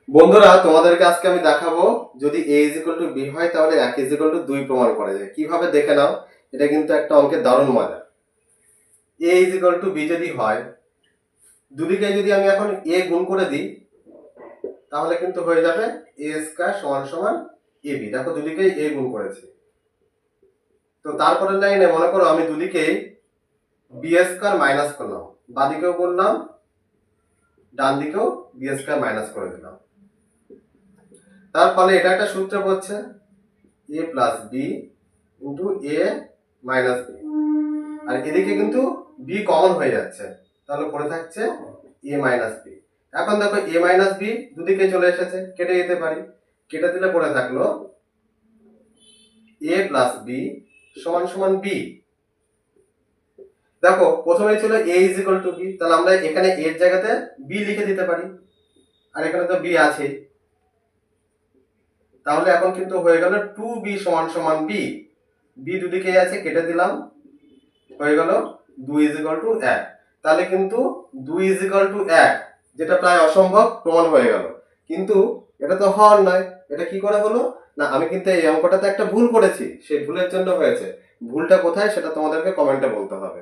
বন্ধুরা, তোমাদেরকে আজকে আমি দেখাবো যদি a is equal to b হয় তাহলে 1 ইজ ইকুয়াল টু 2 প্রমাণ করা যায় কিভাবে, দেখে নাও। এটা কিন্তু একটা অঙ্কের দারুণ মজা। a is equal to b যদি হয়, দুদিকে যদি আমি এখন a গুণ করে দিই তাহলে কিন্তু হয়ে যাবে a স্কয়ার সমান সমান ab। দেখো দুদিকেই a গুণ করেছি। তো তারপরের লাইনে মনে করো আমি দুদিকেই b স্কয়ার মাইনাস করলাম, বাদিকেও করলাম ডান দিকেও b স্কয়ার মাইনাস করে দিলাম। তার ফলে এটা একটা সূত্র পড়ছে a plus B into A minus B, আর এদিকে কিন্তু বি কমন হয়ে যাচ্ছে, তাহলে পড়ে থাকছে এ মাইনাস বি। এখন দেখো এ মাইনাস বি দুদিকে চলে এসেছে, কেটে দিতে পারি। কেটে দিলে পড়ে থাকলো এ প্লাস বি সমান সমান বি। দেখো প্রথমে ছিল এ ইজ ইকুয়াল টু বি, তাহলে আমরা এখানে এর জায়গাতে বি লিখে দিতে পারি, আর এখানে তো বি আছেই। তাহলে এখন কিন্তু হয়ে গেল টু বি সমান সমান বি। বি দুদিকে আছে, কেটে দিলাম, হয়ে গেল 2 ইজ ইকুয়াল টু 1। তাহলে কিন্তু 2 ইজ ইকুয়াল টু 1, যেটা প্রায় অসম্ভব, প্রমাণ হয়ে গেল। কিন্তু এটা তো হওয়ার নয়, এটা কি করে হলো না, আমি কিন্তু এই অঙ্কটাতে একটা ভুল করেছি, সেই ভুলের জন্য হয়েছে। ভুলটা কোথায় সেটা তোমাদেরকে কমেন্টে বলতে হবে।